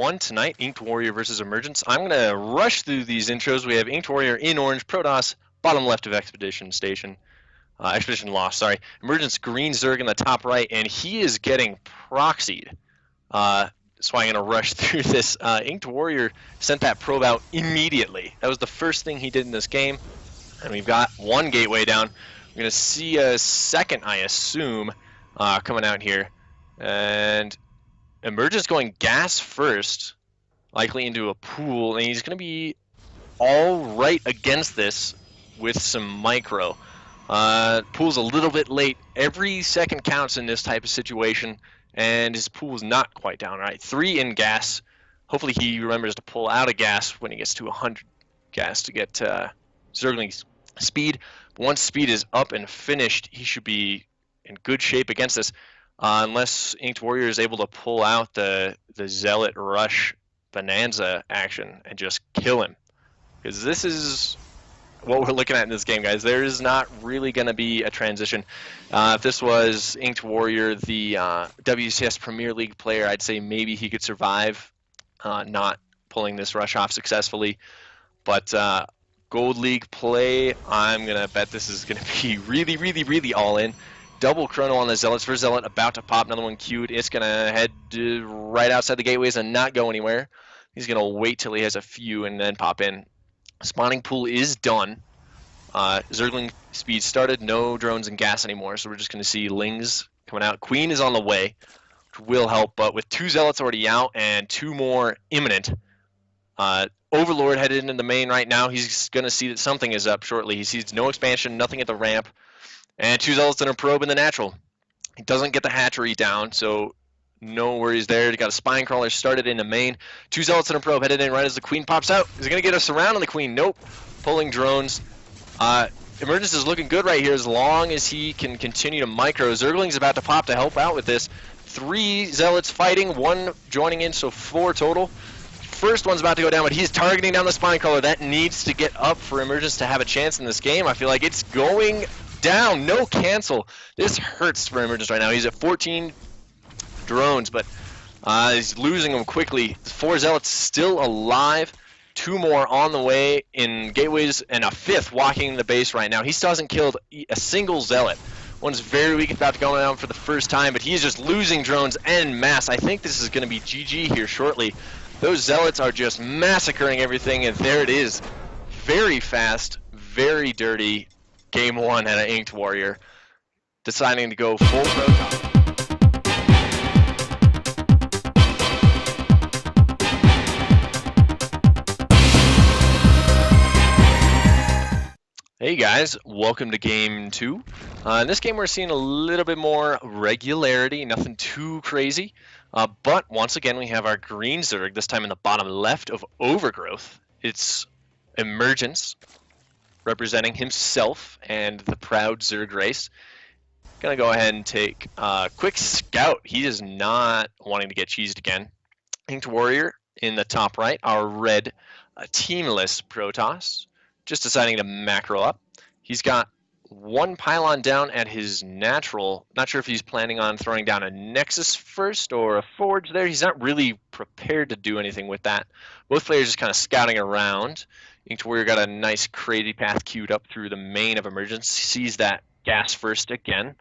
1 tonight, InkedWarrior versus Emergence. I'm going to rush through these intros. We have InkedWarrior in orange, Protoss, bottom left of Expedition Station. Expedition Lost, sorry. Emergence green Zerg in the top right, and he is getting proxied. That's why I'm going to rush through this. InkedWarrior sent that probe out immediately. That was the first thing he did in this game. And we've got one gateway down. We're going to see a second, I assume, coming out here. And Emergence going gas first, likely into a pool, and he's going to be all right against this with some micro. Pool's a little bit late. Every second counts in this type of situation, and his pool's not quite down right. 3 in gas. Hopefully he remembers to pull out of gas when he gets to 100 gas to get Zergling's speed. Once speed is up and finished, he should be in good shape against this. Unless InkedWarrior is able to pull out the Zealot Rush Bonanza action and just kill him. Because this is what we're looking at in this game, guys. There is not really going to be a transition. If this was InkedWarrior, the WCS Premier League player, I'd say maybe he could survive not pulling this rush off successfully. But Gold League play, I'm going to bet this is going to be really, really, really all in. Double chrono on the Zealots. First Zealot about to pop, another one queued. It's going to head right outside the gateways and not go anywhere. He's going to wait till he has a few and then pop in. Spawning pool is done. Zergling speed started. No drones and gas anymore, so we're just going to see Lings coming out. Queen is on the way, which will help, but with 2 Zealots already out and 2 more imminent, Overlord headed into the main right now. He's going to see that something is up shortly. He sees no expansion, nothing at the ramp. And 2 Zealots and a probe in the natural. He doesn't get the hatchery down, so no worries there. He got a spine crawler started in the main. 2 Zealots and a probe headed in right as the Queen pops out. Is he going to get a surround on the Queen? Nope. Pulling drones. Emergence is looking good right here as long as he can continue to micro. Zergling's about to pop to help out with this. 3 Zealots fighting, 1 joining in, so 4 total. First one's about to go down, but he's targeting down the spine crawler. That needs to get up for Emergence to have a chance in this game. I feel like it's going down. No cancel. This hurts for Emergence right now. He's at 14 drones, but he's losing them quickly. 4 Zealots still alive. 2 more on the way in gateways, and a 5th walking in the base right now. He still hasn't killed a single Zealot. One's very weak, about to go down for the first time, but he's just losing drones en masse. I think this is going to be GG here shortly. Those Zealots are just massacring everything, and there it is. Very fast, very dirty. Game 1 at an InkedWarrior, deciding to go full Protoss. Hey guys, welcome to Game 2. In this game we're seeing a little bit more regularity, nothing too crazy. But once again we have our green Zerg, this time in the bottom left of Overgrowth. It's Emergence, representing himself and the proud Zerg race. Gonna go ahead and take a quick scout. He is not wanting to get cheesed again. InkedWarrior in the top right, our red teamless Protoss, just deciding to macro up. He's got 1 pylon down at his natural. Not sure if he's planning on throwing down a Nexus first or a Forge there. He's not really prepared to do anything with that. Both players just kind of scouting around. InkedWarrior got a nice crazy path queued up through the main of Emergence. Sees that gas first again.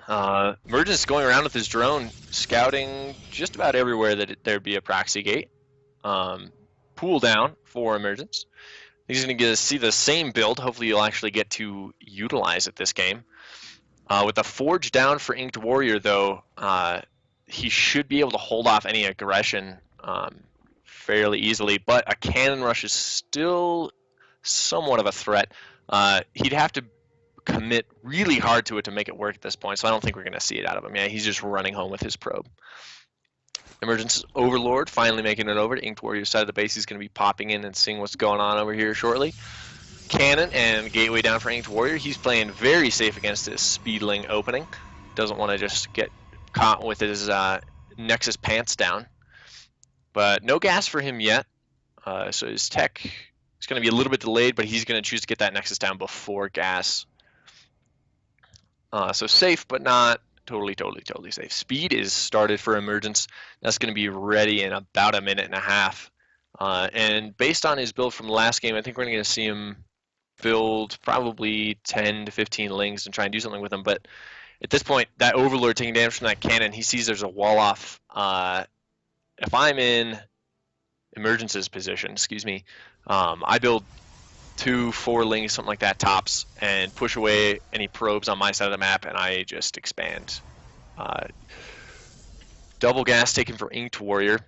Emergence is going around with his drone, scouting just about everywhere that there'd be a proxy gate. Pool down for Emergence. He's going to see the same build. Hopefully you'll actually get to utilize it this game. With the Forge down for InkedWarrior, though, he should be able to hold off any aggression fairly easily, but a cannon rush is still somewhat of a threat. He'd have to commit really hard to it to make it work at this point, so I don't think we're going to see it out of him. Yeah, he's just running home with his probe. Emergence Overlord finally making it over to InkedWarrior's side of the base. He's going to be popping in and seeing what's going on over here shortly. Cannon and gateway down for InkedWarrior. He's playing very safe against this Speedling opening. Doesn't want to just get caught with his Nexus pants down. But no gas for him yet. So his tech is going to be a little bit delayed, but he's going to choose to get that Nexus down before gas. So safe, but not Totally safe. Speed is started for Emergence. That's going to be ready in about a minute and a half. And based on his build from the last game, I think we're going to see him build probably 10 to 15 lings and try and do something with them. But at this point, that Overlord taking damage from that cannon, he sees there's a wall off. If I'm in Emergence's position, excuse me, I build 2, 4 lings, something like that, tops, and push away any probes on my side of the map, and I just expand. Double gas taken for InkedWarrior.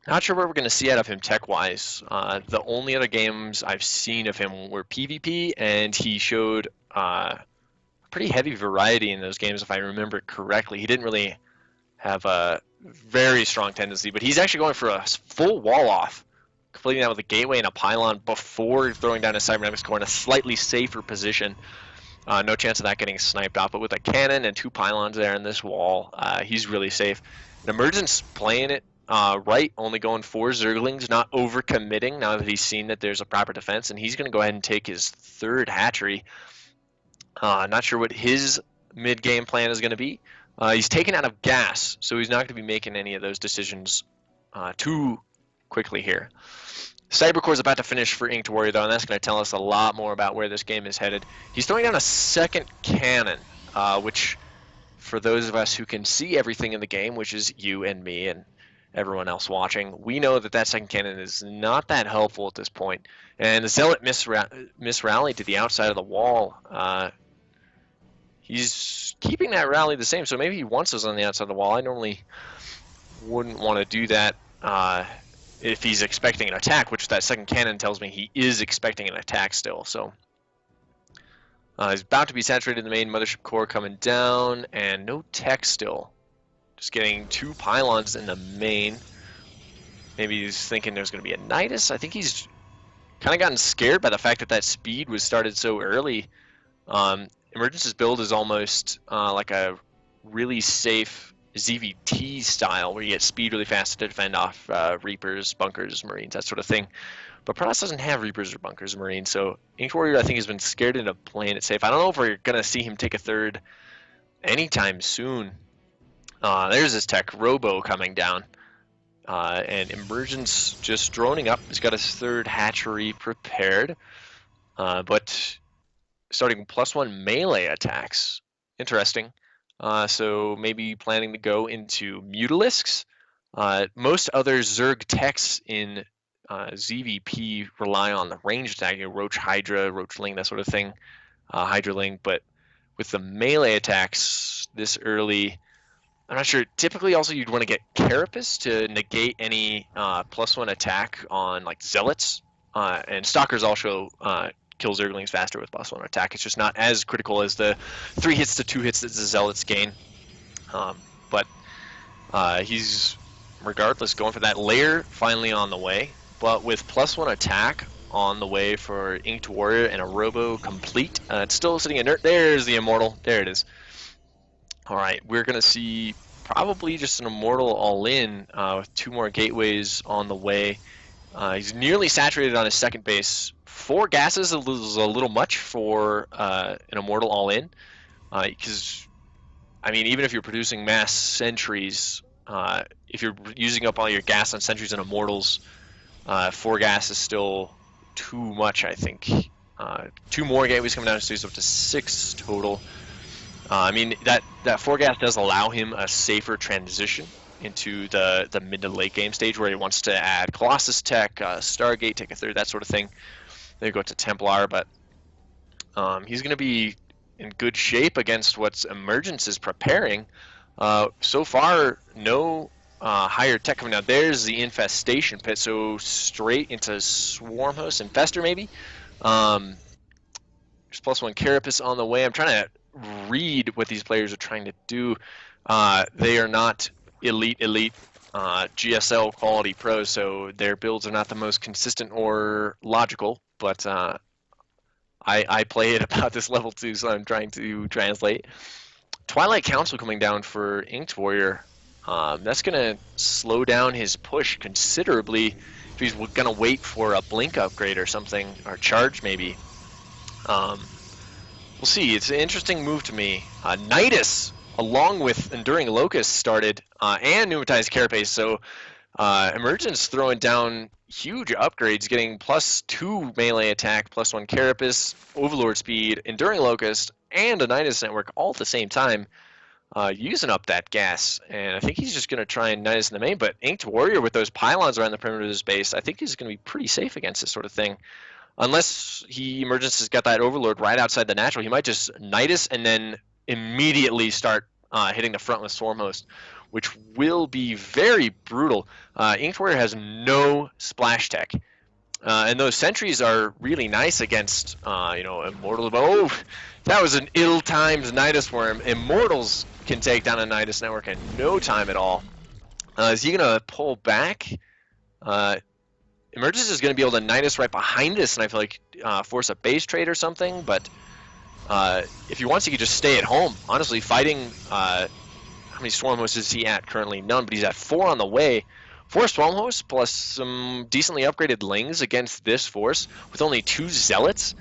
Not sure what we're going to see out of him tech-wise. The only other games I've seen of him were PvP, and he showed pretty heavy variety in those games, if I remember correctly. He didn't really have a very strong tendency, but he's actually going for a full wall-off, completing that with a gateway and a pylon before throwing down his cybernetics core in a slightly safer position. No chance of that getting sniped off, but with a cannon and 2 pylons there in this wall, he's really safe. And Emergence playing it right, only going 4 Zerglings, not overcommitting now that he's seen that there's a proper defense, and he's going to go ahead and take his 3rd hatchery. Not sure what his mid-game plan is going to be. He's taken out of gas, so he's not going to be making any of those decisions too quickly here. Cybercore is about to finish for InkedWarrior, though, and that's going to tell us a lot more about where this game is headed. He's throwing down a 2nd cannon, which, for those of us who can see everything in the game, which is you and me and everyone else watching, we know that that 2nd cannon is not that helpful at this point. And the Zealot misrallied to the outside of the wall. He's keeping that rally the same, so maybe he wants us on the outside of the wall. I normally wouldn't want to do that if he's expecting an attack, which that 2nd cannon tells me he is expecting an attack still. So he's about to be saturated in the main mothership core coming down, and no tech still. Just getting 2 pylons in the main. Maybe he's thinking there's going to be a Nidus. I think he's kind of gotten scared by the fact that that speed was started so early. Emergence's build is almost like a really safe ZVT style, where you get speed really fast to defend off Reapers, Bunkers, Marines, that sort of thing. But Protoss doesn't have Reapers or Bunkers or Marines, so InkedWarrior, I think, has been scared into playing it safe. I don't know if we're going to see him take a 3rd anytime soon. There's his tech, Robo, coming down. And Emergence just droning up. He's got his 3rd hatchery prepared. But starting +1 melee attacks. Interesting. So maybe planning to go into Mutalisks. Most other Zerg techs in ZVP rely on the range attack, Roach Hydra, Roachling, that sort of thing, Hydraling. But with the melee attacks this early, I'm not sure. Typically, also, you'd want to get Carapace to negate any +1 attack on like Zealots, and Stalkers also kill Zerglings faster with +1 attack. It's just not as critical as the 3 hits to 2 hits that the Zealots gain. But he's, regardless, going for that layer finally on the way. But with +1 attack on the way for InkedWarrior and a Robo complete, it's still sitting inert. There's the Immortal. There it is. All right, we're going to see probably just an Immortal all-in with 2 more gateways on the way. He's nearly saturated on his 2nd base. 4 gases is a little much for an Immortal all-in, because, I mean, even if you're producing mass sentries, if you're using up all your gas on sentries and Immortals, 4 gas is still too much, I think. 2 more gateways coming down, so he's up to 6 total. I mean, that 4 gas does allow him a safer transition into the mid to late game stage, where he wants to add Colossus tech, Stargate, take a 3rd, that sort of thing. Then go to Templar, but he's going to be in good shape against what Emergence is preparing. So far, no higher tech coming out. There's the Infestation Pit, so straight into Swarmhost, Infestor maybe. There's +1 Carapace on the way. I'm trying to read what these players are trying to do. They are not elite GSL quality pros, so their builds are not the most consistent or logical, but I play it about this level too, so I'm trying to translate. Twilight Council coming down for InkedWarrior. That's going to slow down his push considerably if he's going to wait for a blink upgrade or something, or charge maybe. We'll see. It's an interesting move to me. Nidus along with Enduring Locust started, and Pneumatized Carapace. So Emergence throwing down huge upgrades, getting +2 melee attack, +1 Carapace, Overlord speed, Enduring Locust, and a Nidus Network all at the same time, using up that gas. And I think he's just going to try and Nidus in the main, but InkedWarrior with those pylons around the perimeter of his base, I think he's going to be pretty safe against this sort of thing. Unless Emergence has got that Overlord right outside the natural, he might just Nidus and then immediately start hitting the front with Swarmhost, which will be very brutal. InkedWarrior has no splash tech, and those sentries are really nice against, Immortals. Oh, that was an ill-timed Nidus Worm. Immortals can take down a Nidus Network in no time at all. Is he going to pull back? Emergence is going to be able to Nidus right behind this, and I feel like force a base trade or something, but if he wants, he could just stay at home. Honestly, fighting, how many Swarmhosts is he at currently? None, but he's at 4 on the way. 4 Swarmhosts plus some decently upgraded Lings against this force with only 2 Zealots.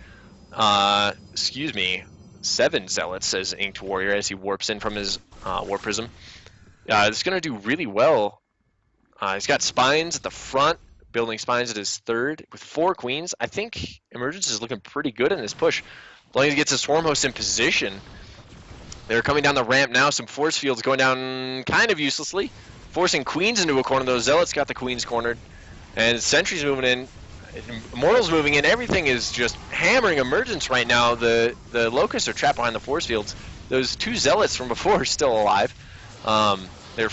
7 Zealots, says InkedWarrior as he warps in from his Warp Prism. It's going to do really well. He's got Spines at the front, building Spines at his 3rd with 4 Queens. I think Emergence is looking pretty good in this push. As long as he gets his Swarmhost in position. They're coming down the ramp now. Some force fields going down kind of uselessly. Forcing Queens into a corner. Those Zealots got the Queens cornered. And Sentry's moving in. Immortals moving in. Everything is just hammering Emergence right now. The Locusts are trapped behind the force fields. Those 2 Zealots from before are still alive. Their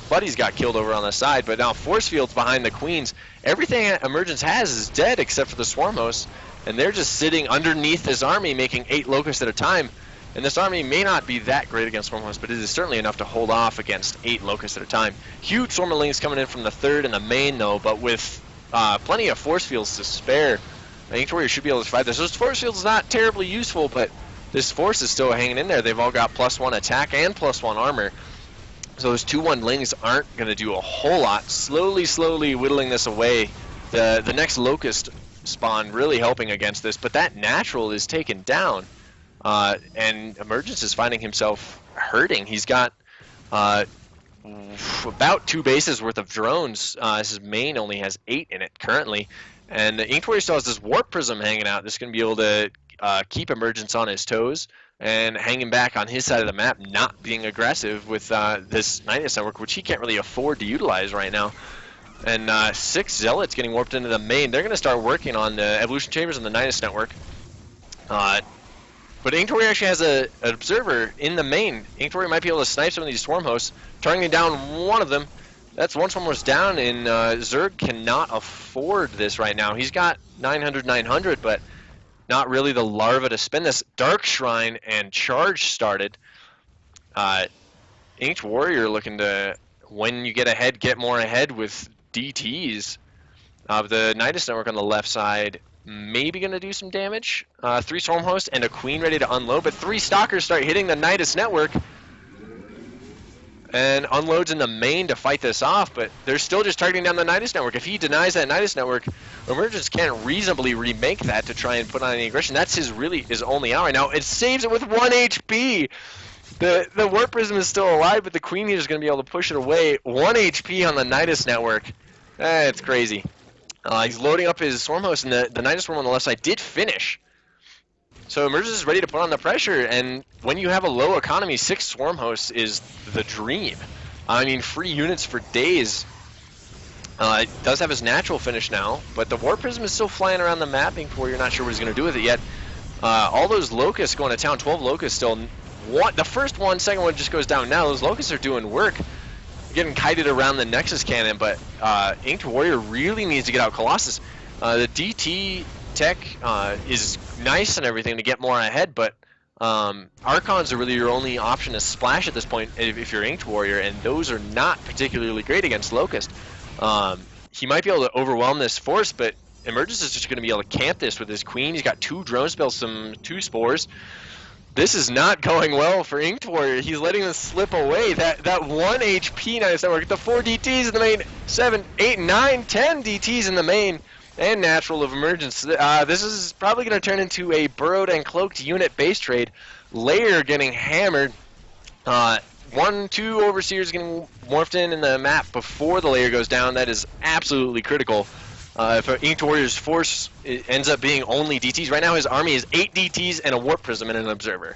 buddies got killed over on the side, but now force fields behind the Queens. Everything Emergence has is dead except for the Swarmhosts, and they're just sitting underneath this army making 8 Locusts at a time. And this army may not be that great against Swarmhosts, but it is certainly enough to hold off against 8 Locusts at a time. Huge Swarmlings coming in from the 3rd and the main, though, but with plenty of force fields to spare, I think InkedWarrior should be able to survive this. Those force fields not terribly useful, but this force is still hanging in there. They've all got +1 attack and +1 armor. So those 2/1 Lings aren't going to do a whole lot. Slowly whittling this away. The next Locust spawn really helping against this, but that natural is taken down. And Emergence is finding himself hurting. He's got about 2 bases worth of drones. His main only has 8 in it currently. And InkedWarrior still has this Warp Prism hanging out. This is going to be able to keep Emergence on his toes and hanging back on his side of the map, not being aggressive with this Nidus Network, which he can't really afford to utilize right now. And 6 Zealots getting warped into the main. They're going to start working on the Evolution Chambers and the Nidus Network. But InkedWarrior actually has an observer in the main. InkedWarrior might be able to snipe some of these Swarmhosts, targeting down one of them. That's 1 Swarmhost down, and Zerg cannot afford this right now. He's got 900, but not really the larva to spend this. Dark Shrine and Charge started. InkedWarrior looking to, when you get ahead, get more ahead with DTs. The Nidus Network on the left side maybe going to do some damage. 3 Swarmhosts and a Queen ready to unload, but 3 Stalkers start hitting the Nidus Network. And unloads in the main to fight this off, but they're still just targeting down the Nidus Network. If he denies that Nidus Network, Emergence can't reasonably remake that to try and put on any aggression. That's his only out right now. It saves it with 1 HP. The Warp Prism is still alive, but the Queen Eater is going to be able to push it away. 1 HP on the Nidus Network. It's crazy. He's loading up his Swarmhost, and the Nidus Swarm on the left side did finish. So Emergence is ready to put on the pressure, and when you have a low economy, 6 Swarmhosts is the dream. I mean, free units for days. It does have his natural finish now, but the Warp Prism is still flying around the mapping where you're not sure what he's going to do with it yet. All those Locusts going to town, 12 Locusts still. The first one, second one just goes down now. Those Locusts are doing work. Getting kited around the Nexus Cannon, but InkedWarrior really needs to get out Colossus. The DT tech is nice and everything to get more ahead, but Archons are really your only option to splash at this point if you're InkedWarrior, and those are not particularly great against Locust. He might be able to overwhelm this force, but Emergence is just going to be able to camp this with his Queen. He's got 2 drone spells, 2 spores. This is not going well for InkedWarrior. He's letting this slip away. That 1 HP Nidus Network, the 4 DTs in the main, 7, 8, 9, 10 DTs in the main, and natural of Emergence. This is probably going to turn into a burrowed and cloaked unit base trade. Lair getting hammered. 2 overseers getting morphed in the map before the layer goes down. That is absolutely critical. If InkedWarrior's force ends up being only DTs, right now his army is 8 DTs and a warp prism and an observer.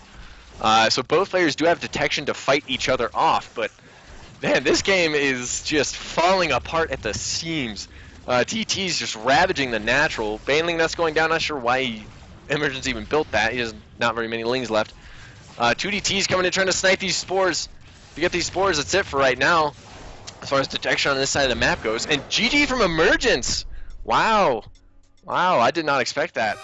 So both players do have detection to fight each other off, but man, this game is just falling apart at the seams. TT's just ravaging the natural. Baneling that's going down, not sure why Emergence even built that. He has not very many lings left. 2 DTs coming in trying to snipe these spores. If you get these spores, that's it for right now, as far as detection on this side of the map goes. And GG from Emergence! Wow. Wow, I did not expect that.